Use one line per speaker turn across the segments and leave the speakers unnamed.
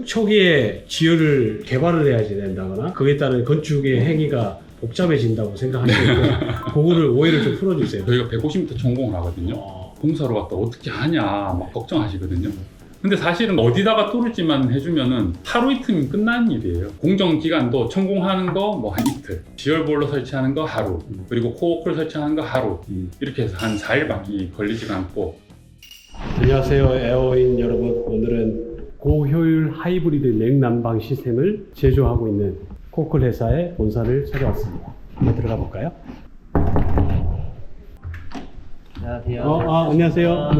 초기에 지열을 개발을 해야 된다거나 그에 따른 건축의 행위가 복잡해진다고 생각하시는데 그거를 오해를 좀 풀어주세요.
저희가 150m 전공을 하거든요. 공사로 갔다 어떻게 하냐 막 걱정하시거든요. 근데 사실은 어디다가 뚫을지만 해주면은 하루 이틀이면 끝나는 일이에요. 공정 기간도 천공하는 거 뭐 한 이틀, 지열볼로 설치하는 거 하루, 그리고 코어클 설치하는 거 하루, 이렇게 해서 한 4일밖에 걸리지가 않고.
안녕하세요, 에어인 여러분. 오늘은 고효율 하이브리드 냉난방 시스템을 제조하고 있는 코클 회사의 본사를 찾아왔습니다. 한번 들어가 볼까요?
안녕하세요.
안녕하세요.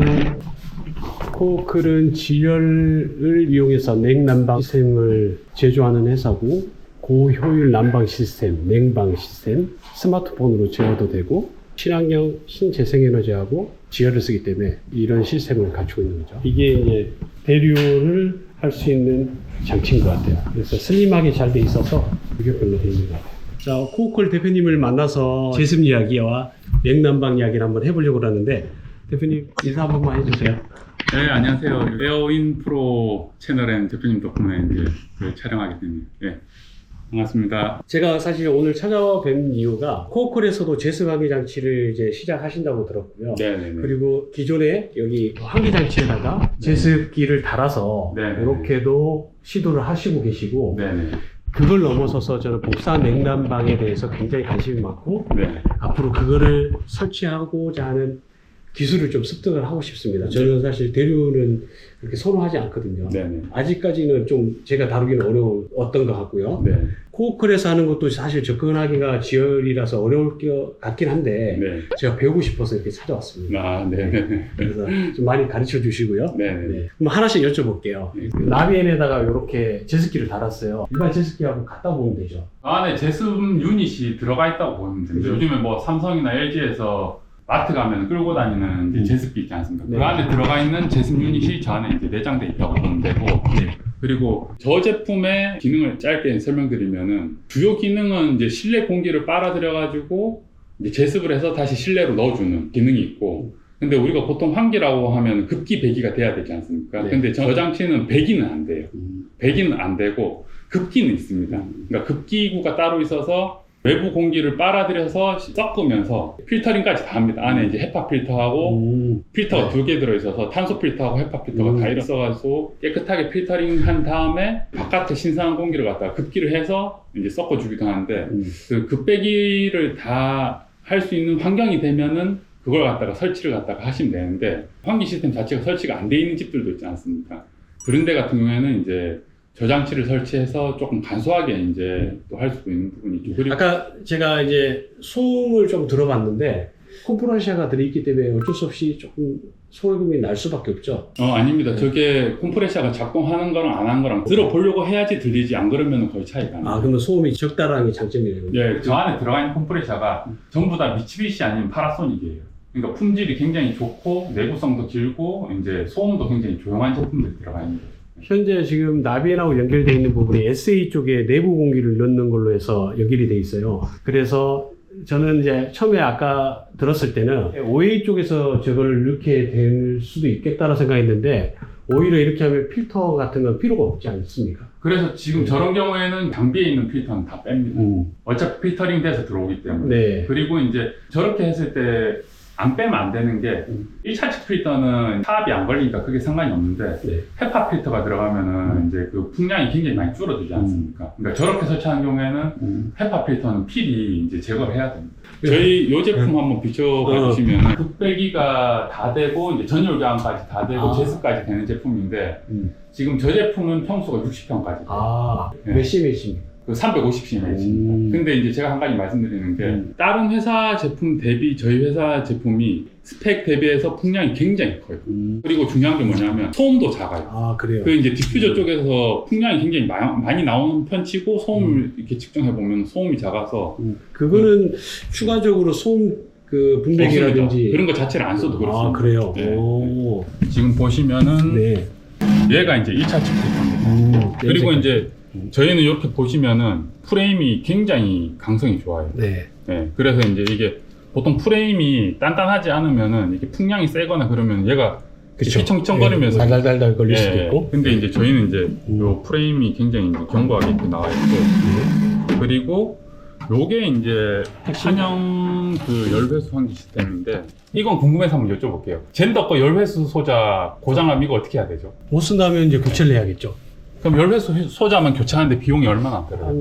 코클은 지열을 이용해서 냉난방 시스템을 제조하는 회사고, 고효율 난방 시스템, 냉방 시스템, 스마트폰으로 제어도 되고 친환경 신재생에너지하고 지열을 쓰기 때문에 이런 시스템을 갖추고 있는 거죠. 이게 이제 대류를 할 수 있는 장치인 것 같아요. 그래서 슬림하게 잘 돼 있어서 규격별로 되어 있는 것 같아요. 자, 코클 대표님을 만나서 제습 이야기와 냉난방 이야기를 한번 해보려고 하는데, 대표님 인사 한 번만 해주세요.
네, 안녕하세요. 에어인 프로 채널엔 대표님 덕분에 이제 촬영하게 됩니다. 네, 반갑습니다.
제가 사실 오늘 찾아뵌 이유가 코클에서도 제습 환기 장치를 이제 시작하신다고 들었고요.
네네네.
그리고 기존에 여기 환기 장치에다가 제습기를 달아서
네네.
이렇게도 시도를 하시고 계시고,
네네.
그걸 넘어서서 저는 복사 냉난방에 대해서 굉장히 관심이 많고,
네.
앞으로 그거를 설치하고자 하는 기술을 좀 습득을 하고 싶습니다. 저는 사실 대류는 그렇게 선호하지 않거든요.
네네.
아직까지는 좀 제가 다루기는 어려웠던 것 같고요.
네.
코어클에서 하는 것도 사실 접근하기가 지열이라서 어려울 것 같긴 한데,
네.
제가 배우고 싶어서 이렇게 찾아왔습니다.
아, 네네.
그래서 좀 많이 가르쳐 주시고요.
네네.
네. 그럼 하나씩 여쭤볼게요.
네.
나비엔에다가 이렇게 제습기를 달았어요. 일반 제습기하고 갖다 보면 되죠.
아, 네. 제습 유닛이 들어가 있다고 보면 됩니다.
그죠.
요즘에 뭐 삼성이나 LG에서 마트 가면 끌고 다니는 이제 제습기 있지 않습니까?
네.
그 안에 들어가 있는 제습 유닛이 저 안에 이제 내장돼 있다고 보면 되고,
네.
그리고 저 제품의 기능을 짧게 설명드리면은, 주요 기능은 이제 실내 공기를 빨아들여가지고 이제 제습을 해서 다시 실내로 넣어주는 기능이 있고, 근데 우리가 보통 환기라고 하면 급기 배기가 돼야 되지 않습니까?
네.
근데 저 장치는 배기는 안 돼요. 배기는 안 되고 급기는 있습니다. 그러니까 급기구가 따로 있어서 외부 공기를 빨아들여서 섞으면서 필터링까지 다 합니다. 안에 이제 헤파 필터하고 필터가
네.
2개 들어있어서 탄소 필터하고 헤파 필터가 다 있어가지고 깨끗하게 필터링 한 다음에 바깥에 신선한 공기를 갖다가 급기를 해서 이제 섞어주기도 하는데, 그 급배기를 다 할 수 있는 환경이 되면은 그걸 갖다가 설치를 갖다가 하시면 되는데, 환기 시스템 자체가 설치가 안 돼 있는 집들도 있지 않습니까? 그런 데 같은 경우에는 이제 저장치를 설치해서 조금 간소하게 이제 또 할 수도 있는 부분이 있죠. 그리고
아까 제가 이제 소음을 좀 들어봤는데, 컴프레셔가 들어있기 때문에 어쩔 수 없이 조금 소음이 날 수밖에 없죠.
아닙니다. 저게 컴프레셔가 작동하는 거랑 안 하는 거랑 들어보려고 해야지 들리지, 안 그러면 거의 차이가 안 나요.
그러면 소음이 적다라는 게 장점이네요.
예, 저 안에 들어가 있는 컴프레셔가 전부 다 미츠비시 아니면 파나소닉이에요. 그러니까 품질이 굉장히 좋고 내구성도 길고 이제 소음도 굉장히 조용한 제품들이 들어가 있는 거예요.
현재 지금 나비엔하고 연결되어 있는 부분이 SA 쪽에 내부 공기를 넣는 걸로 해서 연결이 되어 있어요. 그래서 저는 이제 처음에 아까 들었을 때는 OA 쪽에서 저걸 넣게 될 수도 있겠다라 생각했는데, 오히려 이렇게 하면 필터 같은 건 필요가 없지 않습니까?
그래서 지금 저런 경우에는 장비에 있는 필터는 다 뺍니다. 어차피 필터링 돼서 들어오기 때문에.
네.
그리고 이제 저렇게 했을 때 안 빼면 안 되는 게, 1차측 필터는 타압이 안 걸리니까 그게 상관이 없는데,
네.
헤파 필터가 들어가면은 이제 그 풍량이 굉장히 많이 줄어들지 않습니까? 그러니까 저렇게 설치하는 경우에는 헤파 필터는 필히 이제 제거를 해야 됩니다. 저희 이 제품 한번 비춰봐 주시면, 급배기가 다 되고 이제 전열 교환까지 다 되고 제습까지 되는 제품인데, 지금 저 제품은 평수가 60평까지 돼요. 네.
몇 CM입니까?
그 350cm입니다. 근데 이제 제가 한 가지 말씀드리는 게, 다른 회사 제품 대비 저희 회사 제품이 스펙 대비해서 풍량이 굉장히 커요. 그리고 중요한 게 뭐냐면 소음도 작아요.
그래요?
그 이제 디퓨저 쪽에서 풍량이 굉장히 많이 나오는 편치고, 소음을 이렇게 측정해 보면 소음이 작아서
그거는 추가적으로 소음 그 분배기라든지
그런 거 자체를 안 써도 그렇습니다.
그래요?
네.
오.
지금 보시면은
네.
얘가 이제 1차 측입니다. 그리고 이제 저희는 이렇게 보시면은 프레임이 굉장히 강성이 좋아요.
네.
네, 그래서 이제 이게 보통 프레임이 단단하지 않으면은 이게 풍량이 세거나 그러면 얘가
그쵸.
휘청휘청거리면서
달달달달 걸릴 수도 있고.
근데 이제 저희는 이제 요 프레임이 굉장히 이제 견고하게 이렇게 나와 있고 그리고 요게 이제 한영 그 열회수 환기 시스템인데 이건 궁금해서 한번 여쭤볼게요. 젠더 거 열회수 소자 고장나면 이거 어떻게 해야 되죠?
못 쓴다면 이제 교체를 해야겠죠.
그럼 열회수 소자만 교체하는데 비용이 얼마나 들어요?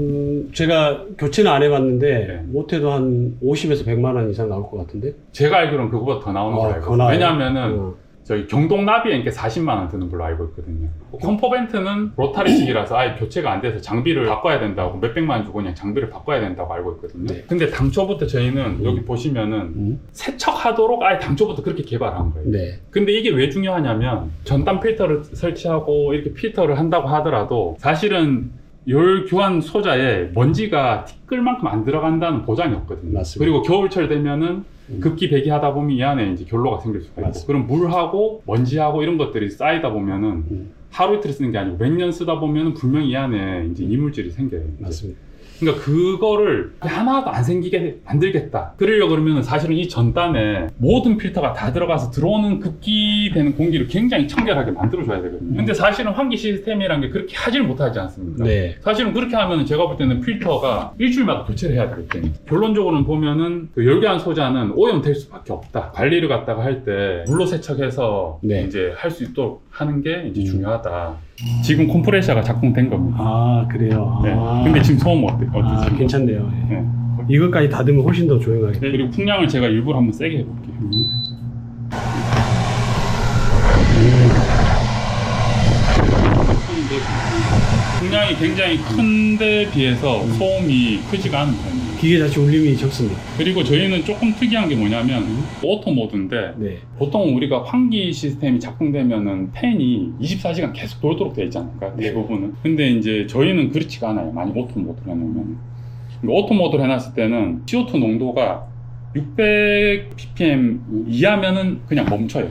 제가 교체는 안 해봤는데
네.
못해도 한 50에서 100만 원 이상 나올 것 같은데.
제가 알기로는 그거보다 더 나오는 걸로 알고 있어요. 왜냐하면은 저희 경동 나비에 40만 원 드는 걸로 알고 있거든요. 컴포벤트는 로타리식이라서 아예 교체가 안 돼서 장비를 바꿔야 된다고 몇백만 원 주고 그냥 장비를 바꿔야 된다고 알고 있거든요.
네.
근데 당초부터 저희는 여기 보시면은 세척하도록 아예 당초부터 그렇게 개발한 거예요.
네.
근데 이게 왜 중요하냐면 전담 필터를 설치하고 이렇게 필터를 한다고 하더라도 사실은 열 교환 소자에 먼지가 티끌만큼 안 들어간다는 보장이 없거든요.
맞습니다.
그리고 겨울철 되면은 급기 배기하다 보면 이 안에 이제 결로가 생길 수가 있고
맞습니다.
그럼 물하고 먼지하고 이런 것들이 쌓이다 보면은 하루 이틀 쓰는 게 아니고 몇 년 쓰다 보면은 분명히 이 안에 이제 이물질이 생겨요. 이제.
맞습니다.
그러니까 그거를 하나도 안 생기게 만들겠다. 그러려고 그러면 사실은 이 전단에 모든 필터가 다 들어가서 들어오는 급기되는 공기를 굉장히 청결하게 만들어줘야 되거든요. 근데 사실은 환기 시스템이라는 게 그렇게 하질 못하지 않습니까?
네.
사실은 그렇게 하면 제가 볼 때는 필터가 일주일마다 교체를 해야 되기 때문에 결론적으로는 보면은 그 열교환 소자는 오염될 수밖에 없다. 관리를 갖다가 할 때 물로 세척해서
네.
이제 할 수 있도록 하는 게 이제 중요하다. 지금 컴프레셔가 작동된 겁니다.
아, 그래요.
네.
아.
근데 지금 소음 어때요?
아, 괜찮네요. 예.
네.
이것까지 닫으면 훨씬 더 조용하게.
그리고 풍량을 제가 일부러 한번 세게 해볼게요. 풍량이 굉장히 큰데 비해서 소음이 크지가 않은 편이에요.
기계 자체 울림이 적습니다.
그리고 저희는 조금 특이한 게 뭐냐면 오토 모드인데
네.
보통 우리가 환기 시스템이 작동되면은 팬이 24시간 계속 돌도록 되어 있지 않을까? 대부분은. 근데 이제 저희는 그렇지가 않아요. 많이 오토 모드로 해놓으면. 오토 모드로 해놨을 때는 CO2 농도가 600 ppm 이하면은 그냥 멈춰요.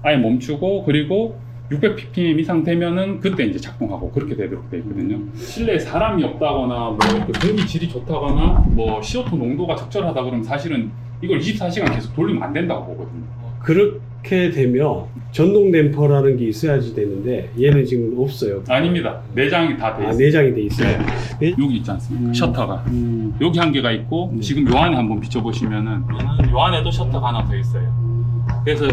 아예 멈추고 그리고 600 ppm 이상 되면은 그때 이제 작동하고 그렇게 되도록 되어 있거든요. 실내에 사람이 없다거나 뭐 공기 질이 좋다거나 뭐 CO2 농도가 적절하다 그러면 사실은 이걸 24시간 계속 돌리면 안 된다고 보거든요.
그렇게 되면 전동 댐퍼라는 게 있어야지 되는데 얘는 지금 없어요.
아닙니다. 내장이 다 돼 있어요.
내장이 돼 있어요.
네. 여기 있지 않습니까? 셔터가 여기 한 개가 있고 지금 요 안에 한번 비춰보시면은 얘는 요 안에도 셔터가 하나 더 있어요. 그래서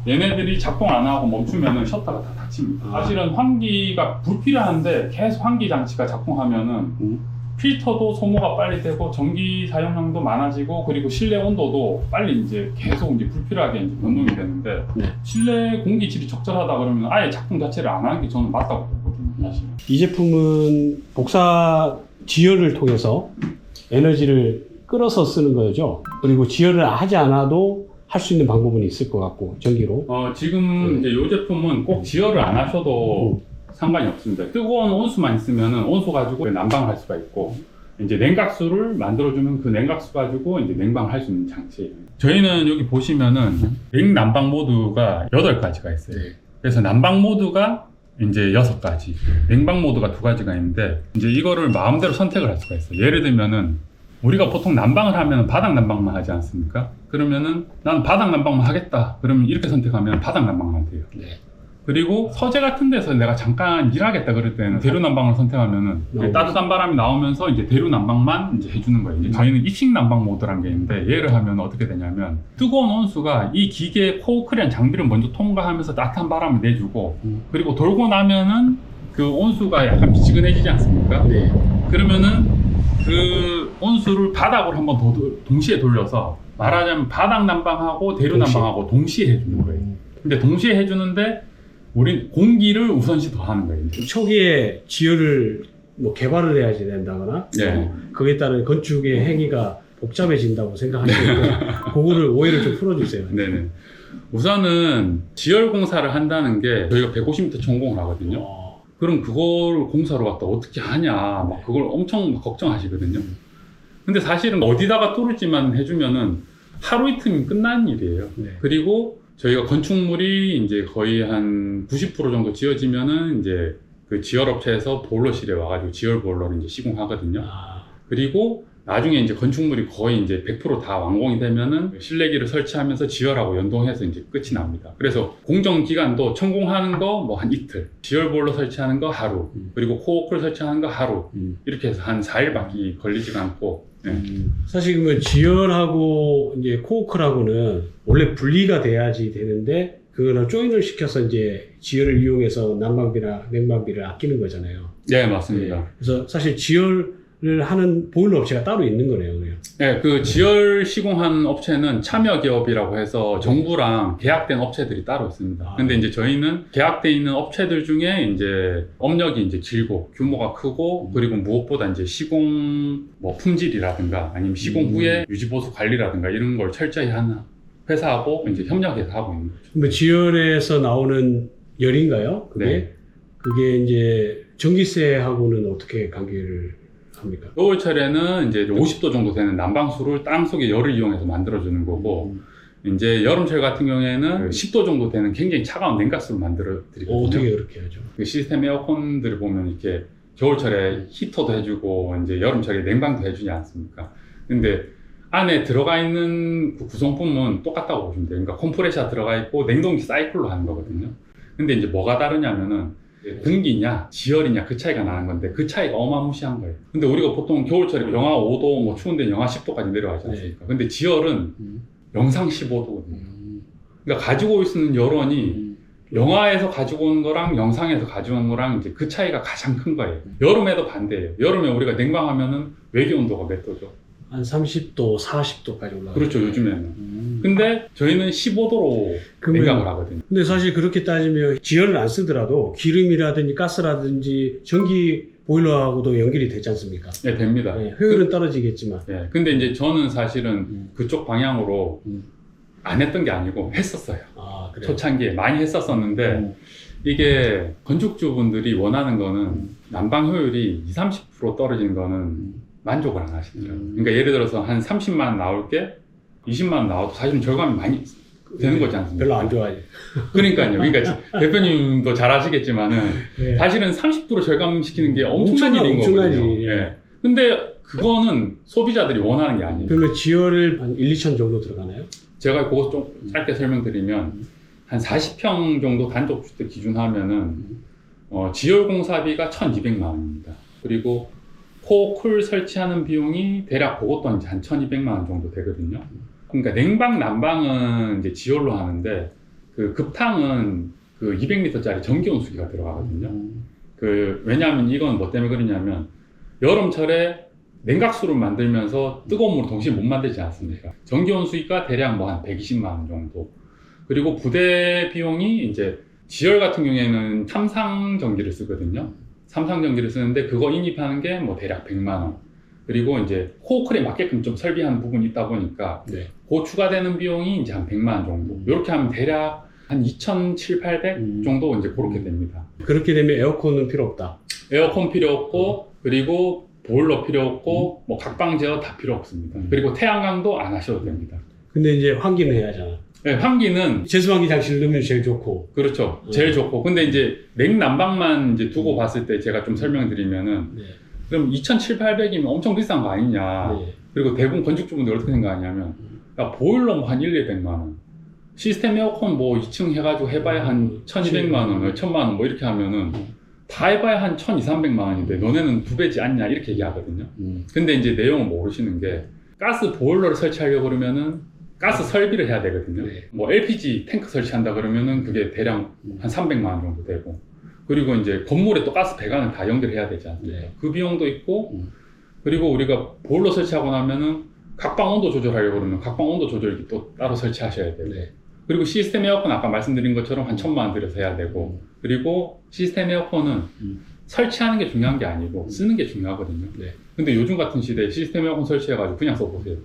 얘네들이 작동 안 하고 멈추면은 셔터가 다 닫힙니다. 사실은 환기가 불필요한데 계속 환기 장치가 작동하면은 필터도 소모가 빨리 되고 전기 사용량도 많아지고 그리고 실내 온도도 빨리 이제 계속 이제 불필요하게 이제 변동이 되는데
네.
실내 공기질이 적절하다 그러면 아예 작동 자체를 안 하는 게 저는 맞다고 보거든요. 사실.
이 제품은 복사 지열을 통해서 에너지를 끌어서 쓰는 거죠. 그리고 지열을 하지 않아도 할 수 있는 방법은 있을 것 같고 전기로.
지금 이제 이 제품은 꼭 지열을 안 하셔도 상관이 없습니다. 뜨거운 온수만 있으면 온수 가지고 난방을 할 수가 있고 이제 냉각수를 만들어주면 그 냉각수 가지고 이제 냉방을 할 수 있는 장치예요. 저희는 여기 보시면은 냉난방 모드가 8가지가 있어요. 그래서 난방 모드가 이제 6가지, 냉방 모드가 2가지가 있는데 이제 이거를 마음대로 선택을 할 수가 있어요. 예를 들면은 우리가 보통 난방을 하면 바닥 난방만 하지 않습니까? 그러면은 난 바닥 난방만 하겠다. 그러면 이렇게 선택하면 바닥 난방만 돼요.
네.
그리고 서재 같은 데서 내가 잠깐 일하겠다 그럴 때는 대류 난방을 선택하면은 따뜻한 바람이 나오면서 이제 대류 난방만 이제 해주는 거예요. 이제 저희는 입식 난방 모드라는 게 있는데 얘를 하면 어떻게 되냐면 뜨거운 온수가 이 기계 코어크리한 장비를 먼저 통과하면서 따뜻한 바람을 내주고 그리고 돌고 나면은 그 온수가 약간 미지근해지지 않습니까?
네.
그러면은 그 온수를 바닥으로 한번 더 동시에 돌려서 말하자면 바닥 난방하고 대류 난방하고 동시에 해주는 거예요. 근데 동시에 해주는데 우린 공기를 우선시 더 하는 거예요.
초기에 지열을 뭐 개발을 해야지 된다거나
네.
거기에 따른 건축의 행위가 복잡해진다고 생각하시는데 그거를 오해를 좀 풀어주세요.
네네. 우선은 지열 공사를 한다는 게 저희가 150m 전공을 하거든요. 그럼 그걸 공사로 갖다 어떻게 하냐, 막 그걸 엄청 걱정하시거든요. 근데 사실은 어디다가 뚫을지만 해주면은 하루 이틀이면 끝나는 일이에요.
네.
그리고 저희가 건축물이 이제 거의 한 90% 정도 지어지면은 이제 그 지열업체에서 보일러실에 와가지고 지열 보일러를 이제 시공하거든요. 그리고 나중에 이제 건축물이 거의 이제 100% 다 완공이 되면은 실내기를 설치하면서 지열하고 연동해서 이제 끝이 납니다. 그래서 공정 기간도 천공하는 거 뭐 한 이틀, 지열 보일러 설치하는 거 하루, 그리고 코어크를 설치하는 거 하루, 이렇게 해서 한 4일밖에 걸리지가 않고. 네.
사실 그러면 지열하고 이제 코어크라고는 원래 분리가 돼야지 되는데 그거는 조인을 시켜서 이제 지열을 이용해서 난방비나 냉방비를 아끼는 거잖아요.
네, 맞습니다.
네. 그래서 사실 지열을 하는 보일러 업체가 따로 있는 거네요. 그냥.
네, 그 지열 시공한 업체는 참여 기업이라고 해서 정부랑 계약된 업체들이 따로 있습니다. 근데 이제 저희는 계약돼 있는 업체들 중에 이제 업력이 이제 길고 규모가 크고 그리고 무엇보다 이제 시공 뭐 품질이라든가 아니면 시공 후에 유지보수 관리라든가 이런 걸 철저히 하는 회사하고 이제 협력해서 하고 있는 거죠.
그러면 지열에서 나오는 열인가요? 그게?
네.
그게 이제 전기세하고는 어떻게 관계를 합니까?
겨울철에는 이제 50도 정도 되는 난방수를 땅 속에 열을 이용해서 만들어주는 거고, 이제 여름철 같은 경우에는 10도 정도 되는 굉장히 차가운 냉가스를 만들어 드리거든요.
어떻게 그렇게 하죠?
그 시스템 에어컨들을 보면 이렇게 겨울철에 히터도 해주고, 이제 여름철에 냉방도 해주지 않습니까? 근데 안에 들어가 있는 그 구성품은 똑같다고 보시면 돼요. 그러니까 컴프레셔 들어가 있고 냉동기 사이클로 하는 거거든요. 근데 이제 뭐가 다르냐면은 공기냐 지열이냐 그 차이가 나는 건데 그 차이가 어마무시한 거예요. 근데 우리가 보통 겨울철에 영하 5도 뭐 추운데 영하 10도까지 내려가지 않습니까? 근데 지열은 영상 15도거든요. 그러니까 가지고 있는 열원이 영하에서 가지고 온 거랑 영상에서 가지고 온 거랑 이제 그 차이가 가장 큰 거예요. 여름에도 반대예요. 여름에 우리가 냉방하면은 외기 온도가 몇 도죠?
한 30도, 40도까지 올라가요.
그렇죠, 요즘에는. 근데 저희는 15도로 냉각을 하거든요.
근데 사실 그렇게 따지면 지열을 안 쓰더라도 기름이라든지 가스라든지 전기 보일러하고도 연결이 되지 않습니까?
네, 됩니다.
네, 효율은 떨어지겠지만.
네, 근데 이제 저는 사실은 그쪽 방향으로 안 했던 게 아니고 했었어요.
아, 그래요?
초창기에 많이 했었었는데 이게 건축주분들이 원하는 거는 난방 효율이 20, 30% 떨어지는 거는 만족을 안 하시더라고요. 그러니까 예를 들어서 한 30만 원 나올 게 20만 원 나와도 사실은 절감이 많이 되는 거지 않습니까?
별로 안 좋아해.
그러니까요. 그러니까 대표님도 잘 아시겠지만은
네.
사실은 30% 절감시키는 게 엄청난 일인
엄청나지.
거거든요. 예. 근데 그거는 소비자들이 원하는 게 아니에요.
그러면 지열을 한 1, 2천 정도 들어가나요?
제가 그거 좀 짧게 설명드리면 한 40평 정도 단독주택 기준하면은 지열 공사비가 1,200만 원입니다. 그리고 코어쿨 설치하는 비용이 대략 그것도 이제 한 1,200만 원 정도 되거든요. 그러니까 냉방, 난방은 이제 지열로 하는데 그 급탕은 그 200리터짜리 전기온수기가 들어가거든요. 왜냐하면 이건 뭐 때문에 그러냐면 여름철에 냉각수를 만들면서 뜨거운 물을 동시에 못 만들지 않습니까? 전기온수기가 대략 뭐 한 120만 원 정도. 그리고 부대 비용이 이제 지열 같은 경우에는 삼상 전기를 쓰거든요. 삼상 전기를 쓰는데 그거 인입하는 게 뭐 대략 100만 원. 그리고 이제 코어클에 맞게끔 좀 설비하는 부분이 있다 보니까
네.
그 추가되는 비용이 이제 한 100만 원 정도. 이렇게 하면 대략 한 2,700, 800 정도 이제 그렇게 됩니다.
그렇게 되면 에어컨은 필요 없다.
에어컨 필요 없고 그리고 보일러 필요 없고 뭐 각방 제어 다 필요 없습니다. 그리고 태양광도 안 하셔도 됩니다.
근데 이제 환기는 해야 하잖아.
네, 환기는
제수환기 장치를 넣으면 제일 좋고.
그렇죠. 제일 좋고. 근데 이제 냉난방만 이제 두고 봤을 때 제가 좀 설명드리면은
네.
그럼 2,700, 800이면 엄청 비싼 거 아니냐.
네.
그리고 대부분 건축주분들 어떻게 생각하냐면 야, 보일러 뭐 한 1, 200만 원. 시스템 에어컨 뭐 2층 해가지고 해봐야 한 1,200만 원, 1,000만 원 뭐 이렇게 하면은 다 해봐야 한 1,200, 300만 원인데 너네는 2배지 않냐 이렇게 얘기하거든요. 근데 이제 내용을 모르시는 게 가스 보일러를 설치하려고 그러면은 가스 설비를 해야 되거든요.
네.
뭐 LPG 탱크 설치한다 그러면은 그게 대략 한 300만 원 정도 되고 그리고 이제 건물에 또 가스 배관을 다 연결해야 되지 않습니까?
네.
그 비용도 있고 그리고 우리가 보일러 설치하고 나면은 각방 온도 조절하려고 그러면 각방 온도 조절기 또 따로 설치하셔야 되고
네.
그리고 시스템 에어컨 아까 말씀드린 것처럼 한 1,000만 원 들여서 해야 되고 그리고 시스템 에어컨은 설치하는 게 중요한 게 아니고 쓰는 게 중요하거든요.
네.
근데 요즘 같은 시대에 시스템 에어컨 설치해가지고 그냥 써보세요.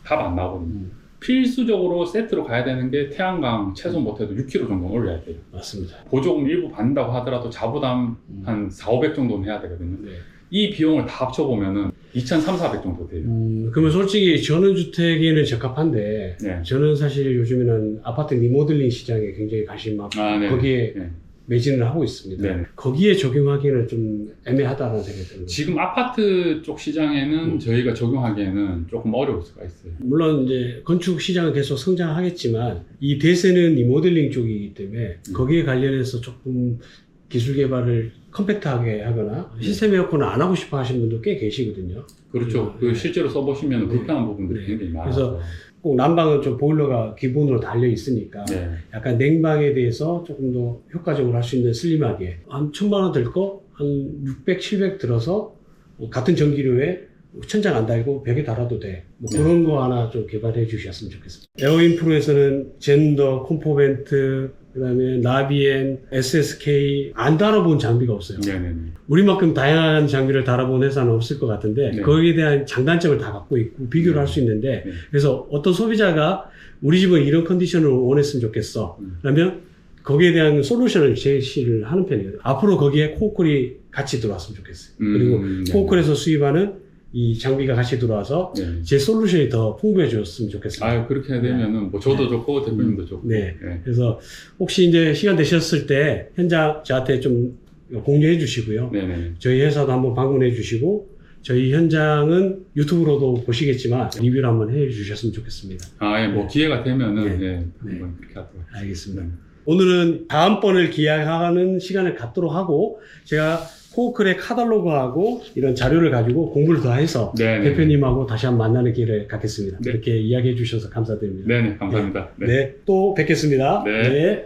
답 안 나오거든요. 필수적으로 세트로 가야 되는 게 태양광 최소 못해도 6kg 정도 올려야 돼요.
맞습니다.
보조금 일부 받는다고 하더라도 자부담 한 400, 500 정도는 해야 되거든요.
네.
이 비용을 다 합쳐보면은 2,300, 400 정도 돼요.
그러면 솔직히 전원주택에는 적합한데
네.
저는 사실 요즘에는 아파트 리모델링 시장에 굉장히 관심 많고
아, 네.
거기에
네.
매진을 하고 있습니다.
네.
거기에 적용하기는 좀 애매하다는 생각이 듭니다.
지금 아파트 쪽 시장에는 저희가 적용하기에는 조금 어려울 수가 있어요.
물론 이제 건축 시장은 계속 성장하겠지만 이 대세는 리모델링 쪽이기 때문에 거기에 관련해서 조금 기술 개발을 컴팩트하게 하거나 시스템 에어컨을 안 하고 싶어 하시는 분도 꽤 계시거든요.
그렇죠.
네.
그 실제로 써보시면 불편한 부분들이
네.
굉장히 많아서.
그래서 꼭 난방은 좀 보일러가 기본으로 달려 있으니까
네.
약간 냉방에 대해서 조금 더 효과적으로 할 수 있는 슬림하게 한 1,000만 원 들 거 한 600, 700 들어서 같은 전기료에 천장 안 달고 벽에 달아도 돼. 뭐
네.
그런 거 하나 좀 개발해 주셨으면 좋겠습니다. 에어인프로에서는 젠더, 콤포벤트, 그다음에 나비엔, SSK 안 달아본 장비가 없어요.
네네네.
우리만큼 다양한 장비를 달아본 회사는 없을 것 같은데
네.
거기에 대한 장단점을 다 갖고 있고 비교를
네.
할 수 있는데
네.
그래서 어떤 소비자가 우리 집은 이런 컨디션을 원했으면 좋겠어. 그러면 거기에 대한 솔루션을 제시를 하는 편이에요. 앞으로 거기에 코어콜이 같이 들어왔으면 좋겠어요. 그리고
네.
코어콜에서 수입하는 이 장비가 같이 들어와서
네.
제 솔루션이 더 풍부해졌으면 좋겠습니다.
아유, 그렇게 되면은 뭐 저도 좋고 대표님도 좋고.
네. 그래서 혹시 이제 시간 되셨을 때 현장 저한테 좀 공유해 주시고요.
네네.
저희 회사도 한번 방문해 주시고 저희 현장은 유튜브로도 보시겠지만 리뷰를 한번 해 주셨으면 좋겠습니다.
아, 예, 뭐 기회가 되면은
네.
예,
네.
한번 그렇게 하도록 하겠습니다.
알겠습니다. 오늘은 다음번을 기약하는 시간을 갖도록 하고 제가 코어클의 카탈로그하고 이런 자료를 가지고 공부를 더 해서
네네.
대표님하고 다시 한번 만나는 기회를 갖겠습니다.
네.
이렇게 이야기해 주셔서 감사드립니다.
네네, 감사합니다.
네, 또 뵙겠습니다.
네.
네.